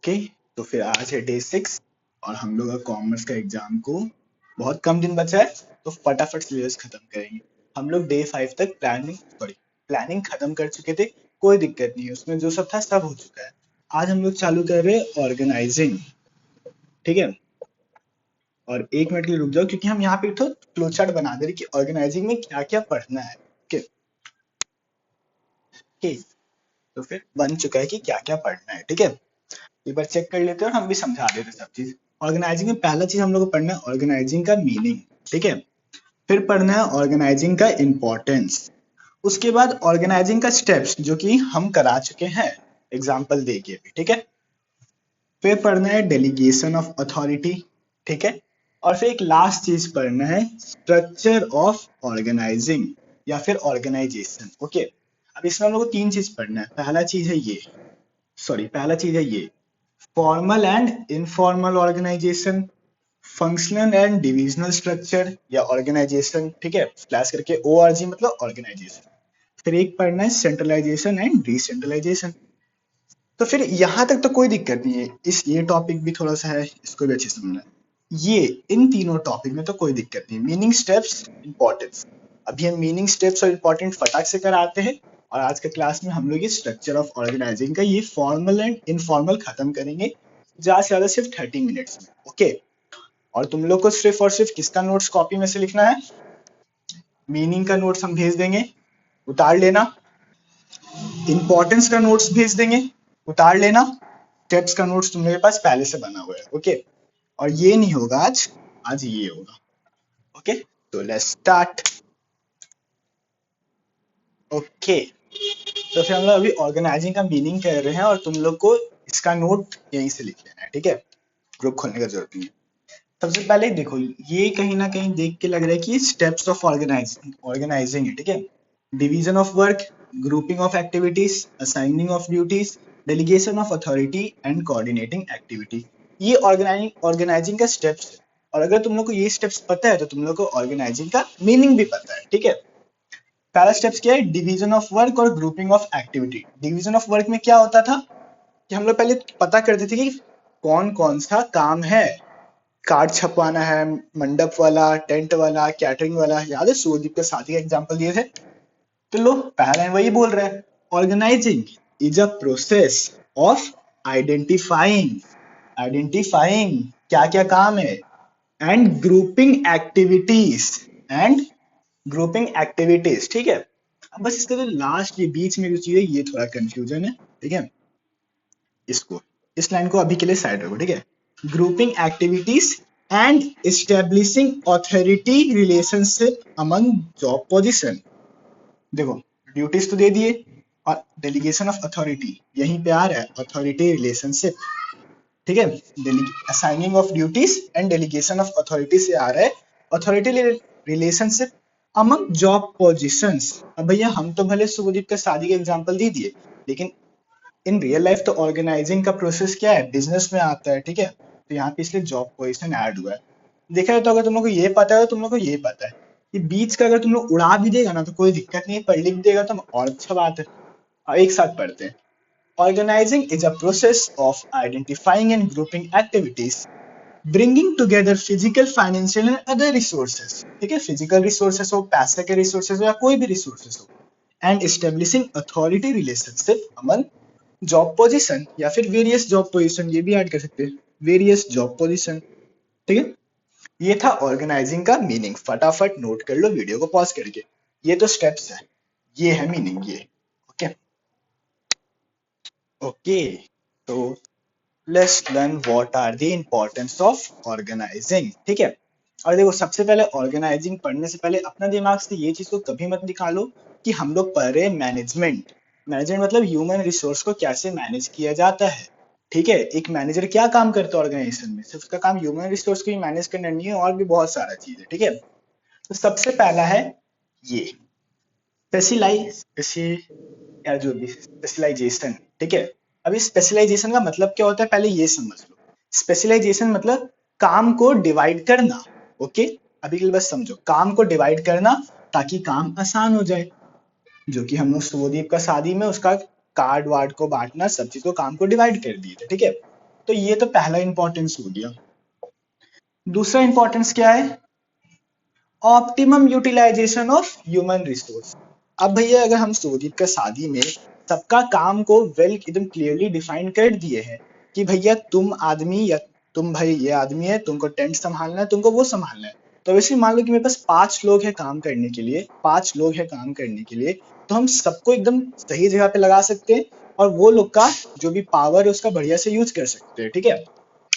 Okay, तो फिर आज है डे 6 और हम लोग का कॉमर्स का एग्जाम को बहुत कम दिन बचा है, तो फटाफट सिलेबस खत्म करेंगे। हम लोग डे 5 तक प्लानिंग खत्म कर चुके थे। कोई दिक्कत नहीं है, उसमें जो सब था सब हो चुका है। आज हम लोग चालू कर रहे हैं ऑर्गेनाइजिंग। ठीक है, और एक मिनट के लिए रुक जाओ क्योंकि हम यहाँ पे तो फ्लो चार्ट बना दे रहे कि ऑर्गेनाइजिंग में क्या क्या पढ़ना है। ओके ओके, तो फिर बन चुका है कि क्या क्या पढ़ना है। ठीक है, एक बार चेक कर लेते हैं और हम भी समझा देते हैं सब चीज। ऑर्गेनाइजिंग में पहला चीज हम लोग को पढ़ना है ऑर्गेनाइजिंग का मीनिंग। ठीक है, फिर पढ़ना है ऑर्गेनाइजिंग का इंपॉर्टेंस। उसके बाद ऑर्गेनाइजिंग का स्टेप्स जो कि हम करा चुके हैं एग्जाम्पल दे के भी। ठीक है, फिर पढ़ना है डेलीगेशन ऑफ अथॉरिटी। ठीक है, और फिर एक लास्ट चीज पढ़ना है स्ट्रक्चर ऑफ ऑर्गेनाइजिंग या फिर ऑर्गेनाइजेशन। ओके, अब इसमें हम लोग को तीन चीज पढ़ना है। पहला चीज है ये formal and informal organisation, functional and divisional structure या ऑर्गेनाइजेशन। ठीक है, स्लैश करके ORG मतलब ऑर्गेनाइजेशन। फिर एक पढ़ना है सेंट्रलाइजेशन एंड डिसेंट्रलाइजेशन। तो फिर यहाँ तक तो कोई दिक्कत नहीं है। ये टॉपिक भी थोड़ा सा है, इसको भी अच्छे से समझना है। ये इन तीनों टॉपिक में तो कोई दिक्कत नहीं। मीनिंग, स्टेप्स, इंपॉर्टेंस, अभी हम मीनिंग, स्टेप्स और इंपॉर्टेंट फटाक से कराते हैं। और आज के क्लास में हम लोग ये स्ट्रक्चर ऑफ ऑर्गेनाइजिंग का ये फॉर्मल एंड इनफॉर्मल खत्म करेंगे, ज्यादा से ज्यादा सिर्फ 30 मिनट्स में। ओके, और तुम लोग को सिर्फ और सिर्फ किसका नोट्स कॉपी में से लिखना है? मीनिंग का नोट्स हम भेज देंगे, उतार लेना। इंपॉर्टेंस का नोट्स भेज देंगे, उतार लेना। स्टेप्स का नोट्स तुम लोग के पास पहले से बना हुआ है। ओके, और ये नहीं होगा आज, आज ये होगा। ओके, तो लेट्स स्टार्ट। ओके, तो फिर हम लोग अभी ऑर्गेनाइजिंग का मीनिंग कर रहे हैं और तुम लोग को इसका नोट यहीं से लिख लेना है। ठीक है, ग्रुप खोलने का जरूरत नहीं है। सबसे पहले देखो, ये कहीं ना कहीं देख के लग रहा है कि स्टेप्स ऑफ ऑर्गेनाइजिंग है। ठीक है, division of work, grouping of activities, assigning of duties, delegation of authority and coordinating activity. ये ऑर्गेनाइजिंग का स्टेप्स है। और अगर तुम लोग को ये स्टेप्स पता है तो तुम लोग को ऑर्गेनाइजिंग का मीनिंग भी पता है। ठीक है, पहला स्टेप्स क्या है? डिवीजन ऑफ वर्क और grouping of activity. Division of work में क्या होता था कि हम लोग पहले पता करते थे कि कौन कौन सा काम है। कार्ड छपवाना है, मंडप वाला, टेंट वाला, कैटरिंग वाला। याद है सूर्यदीप के साथी का एग्जांपल दिए थे? तो लो पहला वही बोल रहे हैं, organising is a process of identifying identifying क्या क्या काम है, एंड ग्रुपिंग एक्टिविटीज। ठीक है, अब बस इसका जो लास्ट ये बीच में जो चीज है ये थोड़ा कंफ्यूजन है। ठीक है, इसको, इस लाइन को अभी के लिए साइड रखो। ठीक है, grouping activities and establishing authority relationship among job position. देखो, ड्यूटीज तो दे दिए और डेलीगेशन ऑफ अथॉरिटी यहीं पे आ रहा है, अथॉरिटी रिलेशनशिप। ठीक है, assigning of duties and delegation of authority से आ रहा है authority relationship among job positions. अब भैया हम तो भले सुखदीप का शादी का एग्जांपल दे दिए, लेकिन इन रियल लाइफ तो ऑर्गेनाइजिंग का प्रोसेस क्या है? बिजनेस में आता है। ठीक है, तो यहाँ पे इसलिए जॉब पोजीशन ऐड हुआ है। देखा है तो अगर तुम लोग को ये पता है तो तुम लोग को ये पता है कि बीच का अगर तुम लोग उड़ा भी देगा ना तो कोई दिक्कत नहीं है, पर लिख देगा तो और अच्छा बात है। और एक साथ पढ़ते हैं। Organising is a process of identifying and grouping activities, bringing together physical, financial and other resources. ठीक है, फिजिकल रिसोर्सेस हो, पैसे के रिसोर्सेस हो या कोई भी रिसोर्सेस हो, and establishing authority relationship among job position या फिर वेरियस जॉब पोजीशन, ये भी ऐड कर सकते हैं, वेरियस जॉब पोजीशन। ठीक है, ये था ऑर्गेनाइजिंग का मीनिंग। फटाफट नोट कर लो वीडियो को पॉज करके। ये तो स्टेप्स है, ये है मीनिंग ये। ओके ओके, तो let's learn what are the importance of organising. ठीक है, और देखो सबसे पहले ऑर्गेनाइजिंग पढ़ने से पहले अपना दिमाग से ये चीज को कभी मत निकालो कि हम लोग पढ़ रहे हैं मैनेजमेंट। मैनेजमेंट मतलब ह्यूमन रिसोर्स को कैसे मैनेज किया जाता है। ठीक है, एक मैनेजर क्या काम करता है ऑर्गेनाइजेशन में? सिर्फ उसका काम ह्यूमन रिसोर्स को ही मैनेज करना नहीं है, और भी बहुत सारा चीज है। ठीक है, तो सबसे पहला है ये स्पेशलाइजेशन। ठीक है, अभी स्पेशलाइजेशन का मतलब क्या होता है पहले ये समझ लो। स्पेशलाइजेशन मतलब काम को डिवाइड करना। ओके, अभी के लिए बस समझो, काम को डिवाइड करना ताकि काम आसान हो जाए। जो कि हम लोग शुभदीप का शादी में उसका कार्ड वार्ड को बांटना, सब चीज को, काम को डिवाइड कर दिए थे। ठीक है, तो ये तो पहला इंपॉर्टेंस हो गया। दूसरा इंपॉर्टेंस क्या है? Optimum utilisation of human resource. अब भैया अगर हम सुजीत का शादी में सबका काम को वेल एकदम क्लियरली डिफाइन कर दिए हैं कि भैया तुम आदमी या तुम भाई ये आदमी है, तुमको टेंट संभालना है, तुमको वो संभालना है, तो वैसे मान लो कि मेरे पास 5 लोग हैं काम करने के लिए, 5 लोग हैं काम करने के लिए, तो हम सबको एकदम सही जगह पे लगा सकते हैं और वो लोग का जो भी पावर है उसका बढ़िया से यूज कर सकते हैं। ठीक है,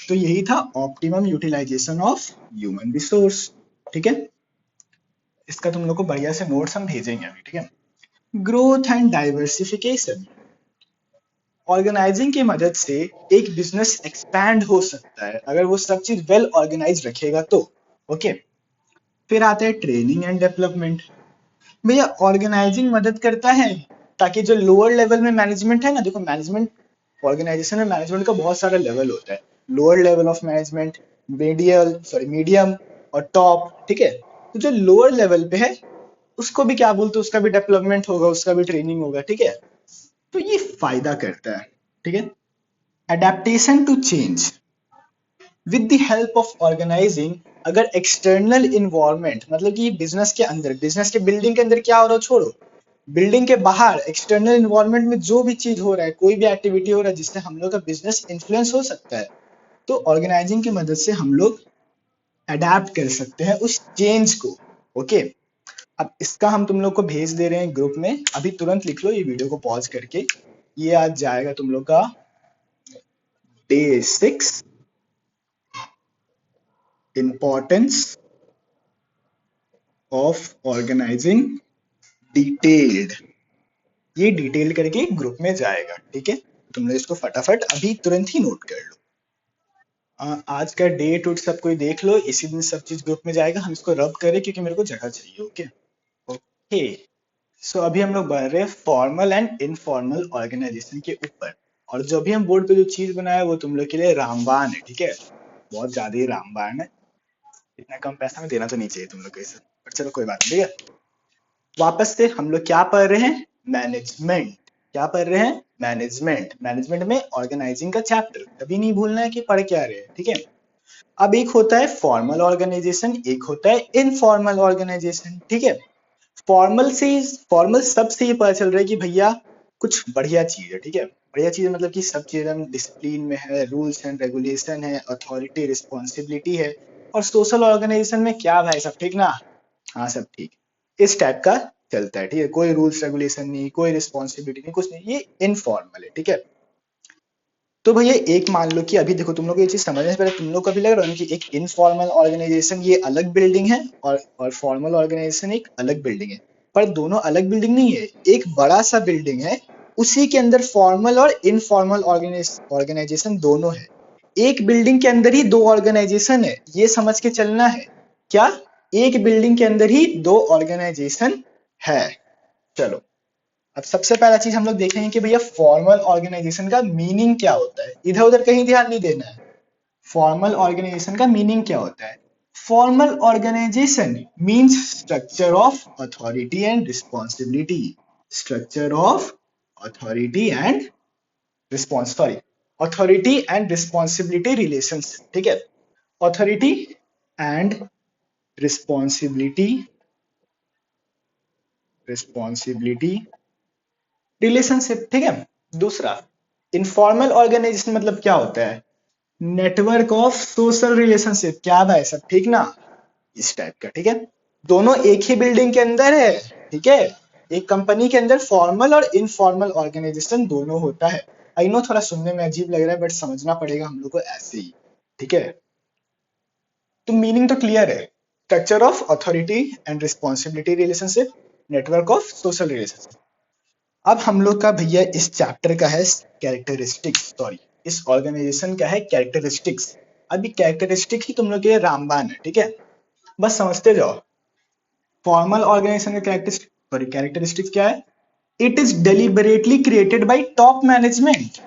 तो यही था optimum utilisation of human resource. ठीक है, इसका तुम लोग को बढ़िया से नोट्स हम भेजेंगे अभी। ठीक है, ग्रोथ एंड डाइवर्सिफिकेशन। ऑर्गेनाइजिंग की मदद से एक बिजनेस एक्सपैंड हो सकता है अगर वो सब चीज वेल ऑर्गेनाइज रखेगा तो। ओके, फिर आता है ट्रेनिंग एंड डेवलपमेंट। भैया ऑर्गेनाइजिंग मदद करता है ताकि जो लोअर लेवल में मैनेजमेंट है ना, देखो मैनेजमेंट, ऑर्गेनाइजेशन में मैनेजमेंट का बहुत सारा लेवल होता है, lower level of management, medium और टॉप। ठीक है, तो जो लोअर लेवल पे है उसको भी क्या बोलते हैं, उसका भी डेवलपमेंट होगा, उसका भी ट्रेनिंग होगा। ठीक है, तो ये फायदा करता है। ठीक है, adaptation to change with the help of organising. अगर एक्सटर्नल इन्वायरमेंट मतलब कि बिजनेस के अंदर, बिजनेस के बिल्डिंग के अंदर क्या हो रहा है छोड़ो, बिल्डिंग के बाहर एक्सटर्नल इन्वायरमेंट में जो भी चीज हो रहा है, कोई भी एक्टिविटी हो रहा है जिससे हम लोग का बिजनेस इन्फ्लुएंस हो सकता है, तो ऑर्गेनाइजिंग की मदद से हम लोग अडेप्ट कर सकते हैं उस चेंज को। ओके, अब इसका हम तुम लोग को भेज दे रहे हैं ग्रुप में, अभी तुरंत लिख लो ये वीडियो को पॉज करके। ये आज जाएगा तुम लोग का day 6, importance of organising detailed. ये डिटेल करके ग्रुप में जाएगा। ठीक है, तुम लोग इसको फटाफट अभी तुरंत ही नोट कर लो। आज का डेट उट सब कोई देख लो, इसी दिन सब चीज ग्रुप में जाएगा। हम इसको रब करें क्योंकि मेरे को जगह चाहिए। ओके ओके, सो अभी हम लोग बढ़ रहे हैं फॉर्मल एंड इनफॉर्मल ऑर्गेनाइजेशन के ऊपर, और जो भी हम बोर्ड पे जो चीज बनाया वो तुम लोग के लिए रामबाण है। ठीक है, बहुत ज्यादा ही रामबाण है, इतना कम पैसा में देना तो नहीं चाहिए तुम लोग को इसे, पर चलो कोई बात नहीं। ठीक है, वापस से हम लोग क्या पढ़ रहे हैं? मैनेजमेंट। क्या पढ़ रहे हैं? मैनेजमेंट। मैनेजमेंट में ऑर्गेनाइजिंग का चैप्टर कभी नहीं भूलना है कि पढ़ क्या रहे हैं। ठीक है, अब एक होता है फॉर्मल ऑर्गेनाइजेशन, एक होता है इनफॉर्मल ऑर्गेनाइजेशन। ठीक है, फॉर्मल से, फॉर्मल सबसे ये पता चल रहा है कि भैया कुछ बढ़िया चीज है। ठीक है, बढ़िया चीज मतलब कि सब चीजें डिसिप्लिन में है, रूल्स एंड रेगुलेशन है, अथॉरिटी रिस्पॉन्सिबिलिटी है। और सोशल ऑर्गेनाइजेशन में क्या भाई, सब ठीक ना? हाँ सब ठीक, इस टाइप का चलता है। ठीक है, कोई रूल्स रेगुलेशन नहीं, कोई रिस्पॉन्सिबिलिटी नहीं, कुछ नहीं, ये इनफॉर्मल है। ठीक है, तो भैया एक मान लो कि अभी देखो तुम लोग को ये चीज समझने से पहले तुम लोग को भी लग रहा है कि एक इनफॉर्मल ऑर्गेनाइजेशन ये अलग बिल्डिंग है और फॉर्मल ऑर्गेनाइजेशन एक अलग बिल्डिंग है, पर दोनों अलग बिल्डिंग नहीं है, एक बड़ा सा बिल्डिंग है, उसी के अंदर फॉर्मल और इनफॉर्मल ऑर्गेनाइजेशन दोनों है। एक बिल्डिंग के अंदर ही दो ऑर्गेनाइजेशन है, ये समझ के चलना है। क्या? एक बिल्डिंग के अंदर ही दो ऑर्गेनाइजेशन है। चलो, अब सबसे पहला चीज हम लोग देखेंगे कि भैया फॉर्मल ऑर्गेनाइजेशन का मीनिंग क्या होता है। इधर उधर कहीं ध्यान नहीं देना है। फॉर्मल ऑर्गेनाइजेशन का मीनिंग क्या होता है? Formal organisation means structure of authority and responsibility. Structure of authority and response sorry authority and responsibility relations. ठीक है, authority and responsibility responsibility relationship. ठीक है, दूसरा इनफॉर्मल ऑर्गेनाइजेशन मतलब क्या होता है? Network of social relationship. क्या भाई, सब ठीक ना? इस टाइप का। ठीक है, दोनों एक ही बिल्डिंग के अंदर है। ठीक है, एक कंपनी के अंदर फॉर्मल और इनफॉर्मल ऑर्गेनाइजेशन दोनों होता है। आई नो थोड़ा सुनने में अजीब लग रहा है, बट समझना पड़ेगा हम लोग को ऐसे ही। ठीक है, तो मीनिंग तो क्लियर है, structure of authority and responsibility relationship, network of social relationship. अब हम लोग का भैया इस चैप्टर का है कैरेक्टरिस्टिक्स, सॉरी इस ऑर्गेनाइजेशन का है कैरेक्टरिस्टिक्स। अभी कैरेक्टरिस्टिक ही तुम लोग के रामबाण है। ठीक है, बस समझते जाओ। फॉर्मल ऑर्गेनाइजेशन का कैरेक्टरिस्टिक्स क्या है? It is deliberately created by top management.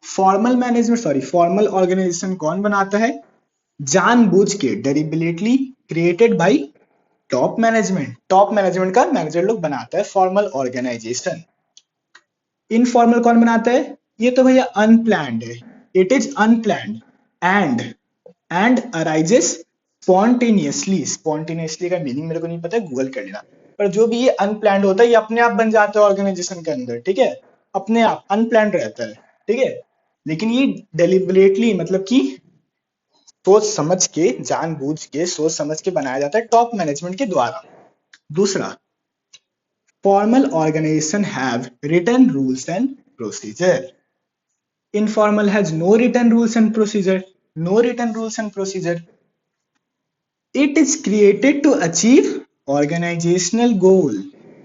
Formal organisation कौन बनाता है? जानबूझ के, deliberately created by top management. Top management का मैनेजर लोग बनाता है फॉर्मल ऑर्गेनाइजेशन। इनफॉर्मल कौन बनाता है? ये तो भैया अनप्लैंड है, it is unplanned and arises spontaneously. Spontaneously का मीनिंग मेरे को नहीं पता है, गूगल कर लेना। पर जो भी ये अनप्लैंड होता है ये अपने आप बन जाता है ऑर्गेनाइजेशन के अंदर, ठीक है, अपने आप अनप्लैंड रहता है, ठीक है। लेकिन ये डेलिबरेटली मतलब कि सोच समझ के, जानबूझ के सोच समझ के बनाया जाता है टॉप मैनेजमेंट के द्वारा। दूसरा, formal organisation have written rules and procedure, informal has no written rules and procedure, no written rules and procedure. It is created to achieve organizational goal.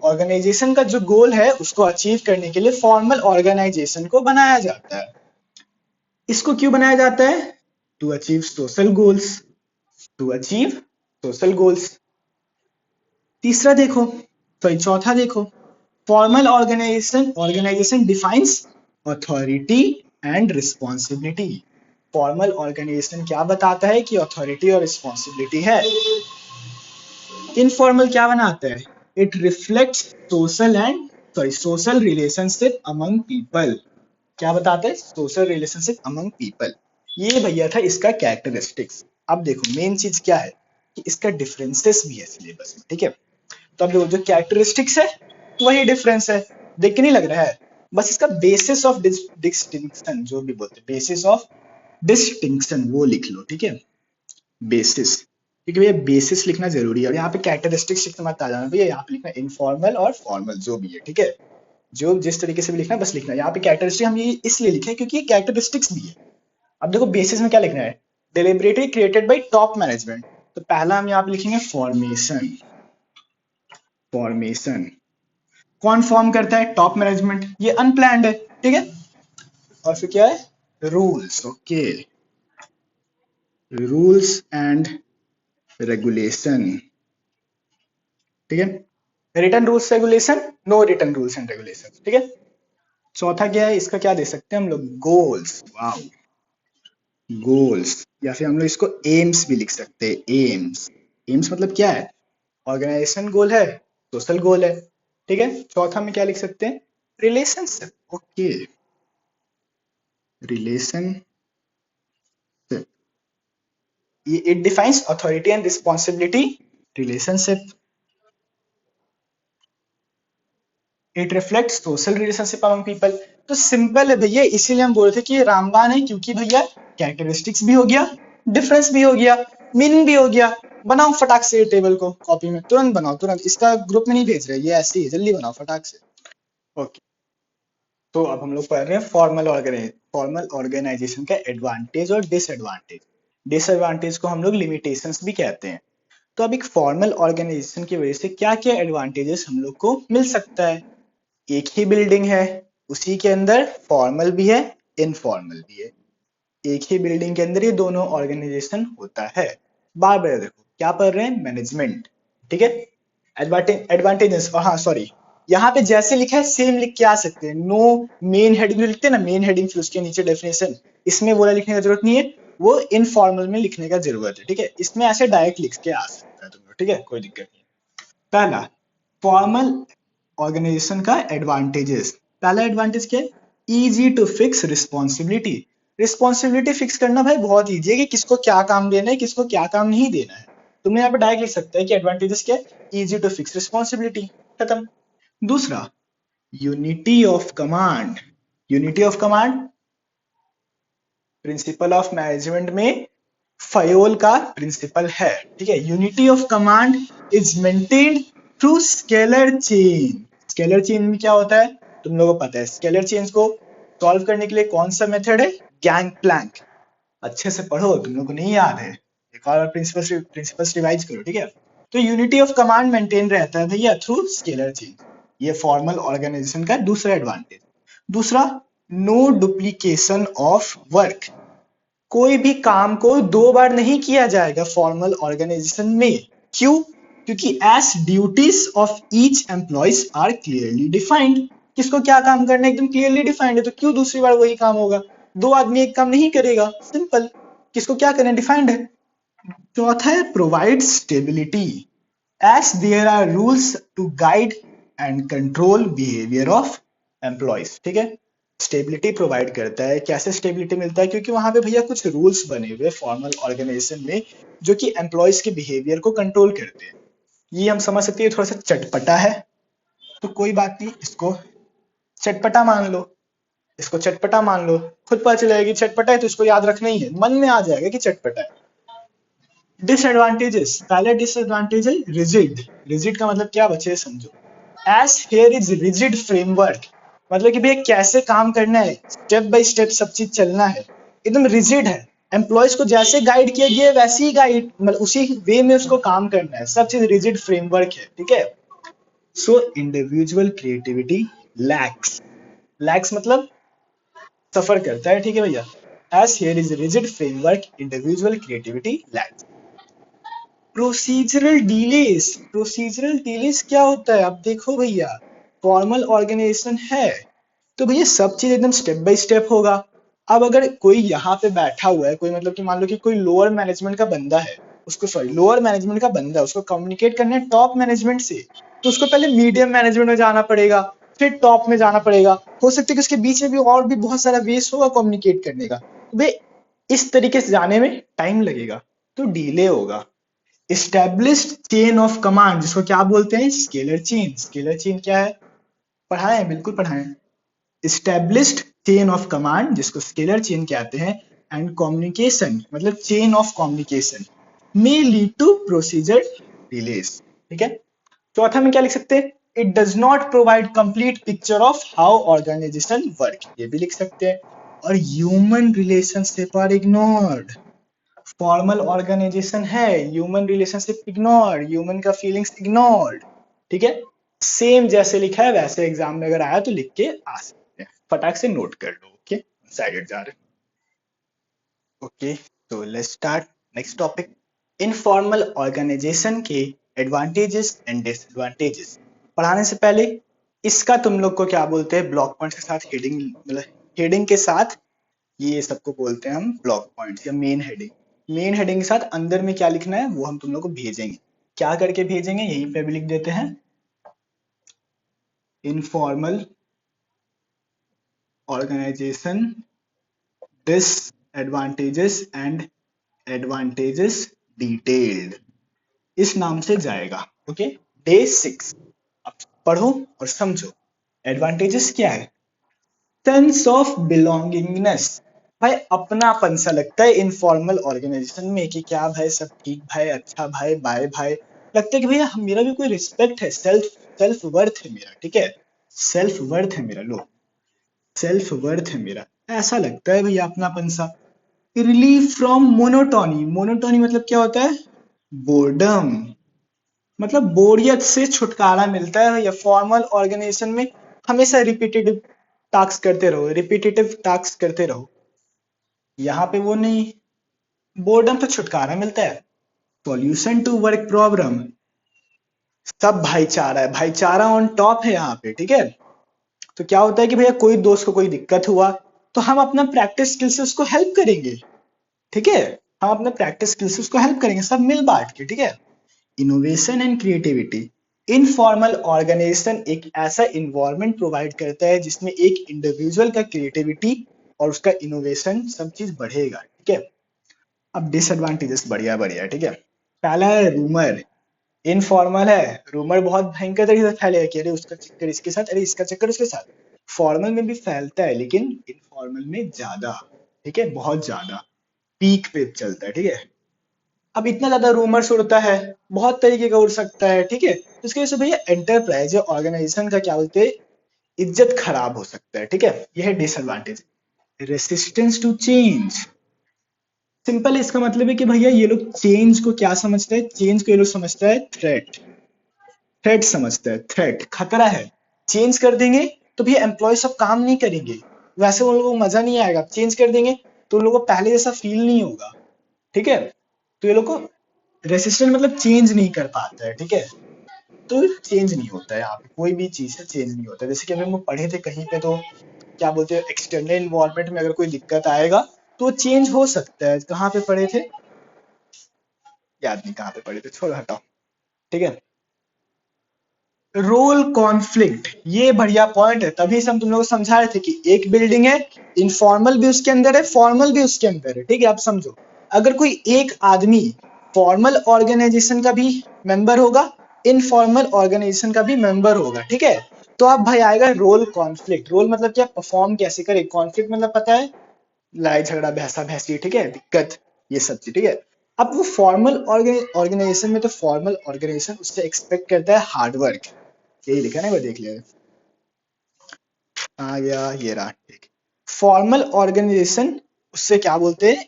Organisation का जो गोल है उसको अचीव करने के लिए फॉर्मल ऑर्गेनाइजेशन को बनाया जाता है। इसको क्यों बनाया जाता है? To achieve social goals, to achieve social goals. तीसरा देखो, सॉरी चौथा देखो, formal organisation defines authority and responsibility. Formal organisation क्या बताता है कि अथॉरिटी और रिस्पॉन्सिबिलिटी है। इनफॉर्मल क्या बनाता है? It reflects social relationship among people. क्या बताता है? Social relationship among people. ये भैया था इसका कैरेक्टरिस्टिक्स। अब देखो मेन चीज क्या है कि इसका डिफरेंसेस भी है सिलेबस में, ठीक है। तो अब देखो जो कैरेक्टरिस्टिक्स है वही डिफरेंस है, देख के नहीं लग रहा है? बस इसका बेसिस ऑफ डिस्टिंक्शन, जो भी बोलते हैं बेसिस ऑफ डिस्टिंक्शन, वो लिख लो, ठीक है। बेसिस, क्योंकि भैया बेसिस लिखना जरूरी है। और यहाँ पे कैरेक्टरिस्टिक्स लिखना मत आ जाना भैया, यहाँ पे लिखना इनफॉर्मल और फॉर्मल जो भी है, ठीक है। जो जिस तरीके से भी लिखना है बस लिखना है। यहाँ पे कैरेक्टरिस्टिक हम ये इसलिए लिखे क्योंकि ये कैरेक्टरिस्टिक्स भी है। अब देखो बेसिस में क्या लिखना है? Deliberately created by top management. तो पहला हम यहाँ पे लिखेंगे फॉर्मेशन। फॉर्मेशन कौन फॉर्म करता है? Top management. ये अनप्लैंड है, ठीक है। और फिर क्या है? Rules, okay, rules and regulation, ठीक है। Written rules regulation, no written rules and regulation, ठीक है। चौथा क्या है? इसका क्या दे सकते हैं हम लोग? गोल्स। वाओ, गोल्स, या फिर हम लोग इसको एम्स भी लिख सकते हैं। एम्स, एम्स मतलब क्या है? ऑर्गेनाइजेशन गोल है, सोशल गोल है, ठीक है। चौथा में क्या लिख सकते हैं? Relationship, okay, relationship. ये it defines authority and responsibility, relationship. It reflect social relationship among people. तो सिंपल है भैया, इसीलिए हम बोल रहे थे कि ये रामबाण है, क्योंकि भैया कैरेक्टरिस्टिक्स भी हो गया, डिफरेंस भी हो गया, मीनिंग भी हो गया। बनाओ फटाक से टेबल को, कॉपी में तुरंत बनाओ, तुरंत। इसका ग्रुप में नहीं भेज रहे, ये ऐसे ही, जल्दी बनाओ फटाक से। ओके, तो अब हम लोग पढ़ रहे हैं फॉर्मल ऑर्गेनाइजेशन का एडवांटेज और डिसएडवांटेज। डिसएडवांटेज को हम लोग लिमिटेशंस भी कहते हैं। तो अब एक फॉर्मल ऑर्गेनाइजेशन की वजह से क्या क्या एडवांटेजेस हम लोग को मिल सकता है? एक ही बिल्डिंग है, उसी के अंदर फॉर्मल भी है, इनफॉर्मल भी है। एक ही बिल्डिंग के अंदर ये दोनों ऑर्गेनाइजेशन होता है। बार बार देखो क्या पढ़ रहे हैं? मैनेजमेंट, ठीक है। एडवांटेजेस, और हाँ सॉरी, यहाँ पे जैसे लिखा है सेम लिख के आ सकते हैं। नो मेन हेडिंग जो लिखते हैं ना, मेन हेडिंग फिर उसके नीचे डेफिनेशन, इसमें बोला लिखने का जरूरत नहीं है, वो इनफॉर्मल में लिखने का जरूरत है, ठीक है। इसमें ऐसे डायरेक्ट लिख के आ सकता है तुम लोग, ठीक है, कोई दिक्कत नहीं। पहला, फॉर्मल ऑर्गेनाइजेशन का एडवांटेजेस। पहला एडवांटेज क्या है? Easy to fix responsibility. Responsibility fix करना भाई बहुत इजी है कि किसको क्या काम देना है, किसको क्या काम नहीं देना है। तुमने यहाँ पे डायरेक्ट लिख सकते हैं कि एडवांटेजेस क्या है? इजी टू फिक्स रिस्पॉन्सिबिलिटी, खत्म। दूसरा, unity of command. Unity of command principle of management में फयोल का प्रिंसिपल है, ठीक है। Unity of command is maintained through scalar chain. Scalar chain में क्या होता है तुम लोगों को पता है। स्केलर चेन को सॉल्व करने के लिए कौन सा मेथड है? Gang plank. अच्छे से पढ़ो, तुम लोगों को नहीं याद है, एक और प्रिंसिपल्स रिवाइज करो, ठीक है। तो यूनिटी ऑफ कमांड मेंटेन रहता है भैया थ्रू स्केलर चेन। ये फॉर्मल ऑर्गेनाइजेशन का दूसरा एडवांटेज। दूसरा, नो डुप्लीकेशन ऑफ वर्क। कोई भी काम को दो बार नहीं किया जाएगा फॉर्मल ऑर्गेनाइजेशन में। क्यों? क्योंकि as duties of each employees are clearly defined. किसको क्या काम करना है एकदम क्लियरली डिफाइंड है, तो क्यों दूसरी बार वही काम होगा? दो आदमी एक काम नहीं करेगा, सिंपल। किसको क्या करना है डिफाइंड है। चौथा है provide stability as there are rules to guide and control behaviour of employees, ठीक है। स्टेबिलिटी प्रोवाइड करता है। कैसे स्टेबिलिटी मिलता है? क्योंकि वहां पे भैया कुछ रूल्स बने हुए फॉर्मल ऑर्गेनाइजेशन में जो कि एम्प्लॉयज के बिहेवियर को कंट्रोल करते हैं। ये हम समझ सकते हैं थोड़ा सा चटपटा है, तो कोई बात नहीं, इसको चटपटा मान लो, इसको चटपटा मान लो, खुद पता चलेगा कि चटपटा है तो इसको याद रखना ही है, मन में आ जाएगा कि चटपटा है। डिसएडवांटेजेस, पहला डिसएडवांटेज है रिजिड। रिजिड का मतलब क्या बच्चे समझो। As here is rigid framework, मतलब कि भैया कैसे काम करना है, स्टेप बाय स्टेप सब चीज चलना है, एकदम रिजिड है। एम्प्लॉयज को जैसे गाइड किया गया है वैसे ही गाइड, मतलब उसी वे में उसको काम करना है, सब चीज रिजिड फ्रेमवर्क है, ठीक है। So individual creativity lacks, lacks मतलब सफर करता है, ठीक है भैया। As here is rigid framework individual creativity lacks. Procedural delays, procedural delays क्या होता है? अब देखो भैया, फॉर्मल ऑर्गेनाइजेशन है तो भैया सब चीज एकदम स्टेप बाय स्टेप होगा। अब अगर कोई यहाँ पे बैठा हुआ है, कोई मतलब कि मान लो कि कोई लोअर मैनेजमेंट का बंदा है, उसको सॉरी लोअर मैनेजमेंट का बंदा है, उसको कम्युनिकेट करना है टॉप मैनेजमेंट से, तो उसको पहले मीडियम मैनेजमेंट में जाना पड़ेगा, फिर टॉप में जाना पड़ेगा। हो सकता है कि उसके बीच में भी और भी बहुत सारा वेस्ट होगा कम्युनिकेट करने का, तो भाई इस तरीके से जाने में टाइम लगेगा, तो डिले होगा। एस्टेब्लिश्ड चेन ऑफ कमांड, जिसको क्या बोलते हैं? Scalar chain. स्केलर चेन क्या है? पढ़ाएं, बिल्कुल पढ़ाएं। एस्टेब्लिश्ड चेन ऑफ कमांड, जिसको स्केलर चेन कहते हैं, एंड कम्युनिकेशन मतलब chain of communication may lead to procedure delays, ठीक है। चौथा में क्या लिख सकते हैं? It does not provide complete picture of how organisation work, ये भी लिख सकते हैं। और human relationship are ignored, formal organisation है, ह्यूमन रिलेशनशिप इग्नोर, ह्यूमन का फीलिंग्स इग्नोर्ड, ठीक है। सेम जैसे लिखा है वैसे एग्जाम में अगर आया तो लिख के आ सकते हैं, फटाक से नोट कर लो। ओके, साइडेड जा रहे। ओके, तो let's start next topic, informal organisation के एडवांटेजेस एंड डिसएडवांटेजेस। पढ़ाने से पहले इसका तुम लोग को क्या बोलते हैं? ब्लॉक पॉइंट के साथ हेडिंग, मतलब हेडिंग के साथ, ये सबको बोलते हैं हम ब्लॉक पॉइंट्स या मेन हेडिंग। मेन हेडिंग के साथ अंदर में क्या लिखना है वो हम तुम लोग को भेजेंगे। क्या करके भेजेंगे? यहीं पे भी लिख देते हैं, informal organisation disadvantages and advantages detailed, इस नाम से जाएगा। Okay, day 6। अब पढ़ो और समझो। एडवांटेजेस क्या है? सेंस ऑफ बिलोंगिंगनेस, भाई अपनापन सा लगता है इनफॉर्मल ऑर्गेनाइजेशन में कि क्या भाई सब ठीक भाई, अच्छा भाई, बाय भाई, लगता है कि भैया मेरा भी कोई रिस्पेक्ट है, सेल्फ सेल्फ वर्थ है मेरा, ठीक है। सेल्फ वर्थ है मेरा, लो, सेल्फ वर्थ है मेरा, ऐसा लगता है भैया अपनापन सा। रिलीफ फ्रॉम मोनोटोनी, मोनोटोनी मतलब क्या होता है? बोर्डम, मतलब बोरियत से छुटकारा मिलता है भैया फॉर्मल ऑर्गेनाइजेशन में। हमेशा रिपीटेटिव टास्क करते रहो, रिपीटेटिव टास्क करते रहो, यहाँ पे वो नहीं, बोर्डम तो छुटकारा मिलता है। सॉल्यूशन टू वर्क प्रॉब्लम, सब भाईचारा है, भाईचारा ऑन टॉप है यहाँ पे, ठीक है। तो क्या होता है कि भैया कोई दोस्त को कोई दिक्कत हुआ तो हम अपना प्रैक्टिस स्किल से उसको हेल्प करेंगे, ठीक है। हम अपने प्रैक्टिस स्किल से उसको हेल्प करेंगे, सब मिल बांट के, ठीक है। Innovation and creativity, informal organisation एक ऐसा इन्वायरमेंट प्रोवाइड करता है जिसमें एक इंडिविजुअल का क्रिएटिविटी और उसका इनोवेशन सब चीज बढ़ेगा, ठीक है। अब डिसएडवांटेजेस बढ़िया बढ़िया, ठीक है। पहला है रूमर, इनफॉर्मल है, रूमर बहुत भयंकर तरीके से फैलेगा कि अरे उसका चक्कर इसके साथ, अरे इसका चक्कर उसके साथ। फॉर्मल में भी फैलता है लेकिन इनफॉर्मल में ज्यादा, ठीक है, बहुत ज्यादा पीक पे चलता है, ठीक है। अब इतना ज्यादा रूमर्स उड़ता है, बहुत तरीके का उड़ सकता है, ठीक है, तो इसकी वजह से भैया एंटरप्राइज या ऑर्गेनाइजेशन का क्या बोलते हैं, इज्जत खराब हो सकता है, ठीक है। यह है disadvantage. Resistance to change, simple इसका मतलब है कि भैया ये लोग चेंज को क्या समझते हैं? चेंज को ये लोग समझता है थ्रेट, थ्रेट समझता है, थ्रेट खतरा है। चेंज कर देंगे तो भैया एम्प्लॉय सब काम नहीं करेंगे, वैसे उन लोगों को मजा नहीं आएगा। चेंज कर देंगे तो उन लोगों को पहले जैसा फील नहीं होगा, ठीक है। तो ये लोग को रेसिस्टेंट मतलब चेंज नहीं कर पाता है, ठीक है। तो चेंज नहीं होता है यहाँ पे, कोई भी चीज से चेंज नहीं होता है। जैसे कि अभी हम पढ़े थे कहीं पे, तो क्या बोलते हैं, एक्सटर्नल इन्वायरमेंट में अगर कोई दिक्कत आएगा तो चेंज हो सकता है। कहाँ पे पढ़े थे, याद नहीं कहाँ पे पढ़े थे, छोड़ो हटाओ, ठीक है। रोल कॉन्फ्लिक्ट, ये बढ़िया पॉइंट है, तभी से हम तुम लोगों को समझा रहे थे कि एक बिल्डिंग है, इनफॉर्मल भी उसके अंदर है, फॉर्मल भी उसके अंदर है, ठीक है। आप समझो, अगर कोई एक आदमी फॉर्मल ऑर्गेनाइजेशन का भी मेंबर होगा, इनफॉर्मल ऑर्गेनाइजेशन का भी मेंबर होगा, ठीक है, तो अब भाई आएगा रोल कॉन्फ्लिक्ट। रोल मतलब क्या, परफॉर्म कैसे करे, कॉन्फ्लिक्ट मतलब पता है, लड़ाई झगड़ा भैंसा भैंसी, ठीक है, दिक्कत, ये सब चीज, ठीक है। अब वो फॉर्मल ऑर्गेनाइजेशन में, तो फॉर्मल ऑर्गेनाइजेशन उससे एक्सपेक्ट करता है हार्डवर्क, यही लिखा है ना, वो देख लिया, आ गया, ये रहा, ठीक। फॉर्मल ऑर्गेनाइजेशन उससे क्या बोलते हैं,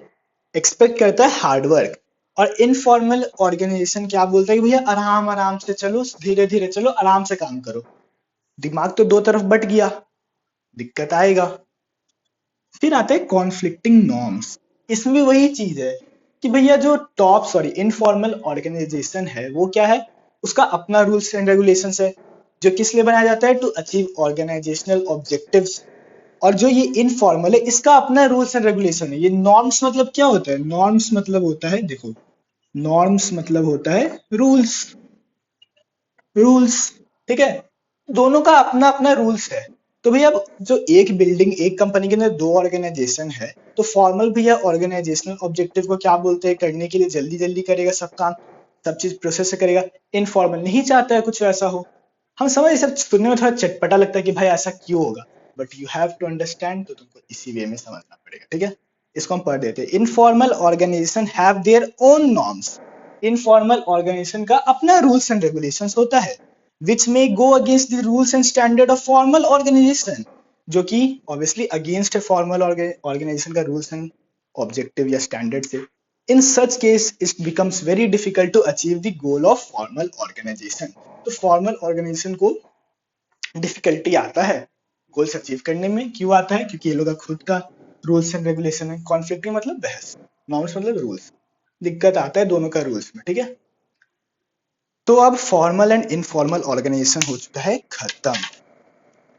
एक्सपेक्ट करता है हार्डवर्क, और इनफॉर्मल ऑर्गेनाइजेशन क्या बोलता है कि भैया आराम आराम से चलो, धीरे धीरे चलो, आराम से काम करो। दिमाग तो दो तरफ बट गया, दिक्कत आएगा। फिर आते हैं कॉन्फ्लिक्टिंग नॉर्म्स। इसमें भी वही चीज है कि भैया जो टॉप सॉरी इनफॉर्मल ऑर्गेनाइजेशन है वो क्या है, उसका अपना रूल्स एंड रेगुलेशंस है, जो किस लिए बनाया जाता है, टू अचीव ऑर्गेनाइजेशनल ऑब्जेक्टिव्स। और जो ये इनफॉर्मल है, इसका अपना रूल्स एंड रेगुलेशन है। ये नॉर्म्स मतलब क्या होता है, नॉर्म्स मतलब होता है, देखो, नॉर्म्स मतलब होता है रूल्स, रूल्स, ठीक है। दोनों का अपना अपना रूल्स है। तो भैया अब जो एक बिल्डिंग, एक कंपनी के अंदर दो ऑर्गेनाइजेशन है, तो फॉर्मल भैया ऑर्गेनाइजेशनल ऑब्जेक्टिव को क्या बोलते हैं, करने के लिए जल्दी जल्दी करेगा सब काम, सब चीज प्रोसेस से करेगा। इनफॉर्मल नहीं चाहता है कुछ वैसा हो। हम समझ, सब सुनने में थोड़ा चटपटा लगता है कि भाई ऐसा क्यों होगा, but you have to understand, तो तुमको इसी वे में समझना पड़ेगा, ठीक है। इसको हम पढ़ देते हैं। Informal organisation have their own norms. Informal organisation का अपना रूल्स एंड रेगुलेशंस होता है, which may go against the rules and standard of formal organization, जो कि obviously against है formal organization का rules and objective या standard से। In such case it becomes very difficult to achieve the goal of formal organization। तो formal organization को difficulty आता है गोल्स अचीव करने में। क्यों आता है, क्योंकि ये लोग का खुद का रूल्स एंड रेगुलेशन है। कॉन्फ्लिक्ट मतलब बहस, नॉर्म्स मतलब रूल्स, दिक्कत आता है दोनों का रूल्स में, ठीक है। तो अब फॉर्मल एंड इनफॉर्मल ऑर्गेनाइजेशन हो चुका है खत्म।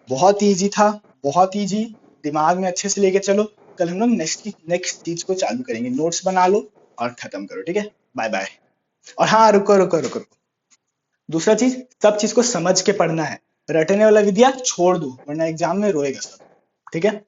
बहुत इजी था, बहुत इजी, दिमाग में अच्छे से लेके चलो। कल हम लोग नेक्स्ट चीज को चालू करेंगे। नोट्स बना लो और खत्म करो, ठीक है। Bye bye. और हाँ, रुको रुको रुको रुको, दूसरा चीज, सब चीज को समझ के पढ़ना है। रटने वाला विद्या छोड़ दो, वरना एग्जाम में रोएगा सब, ठीक है।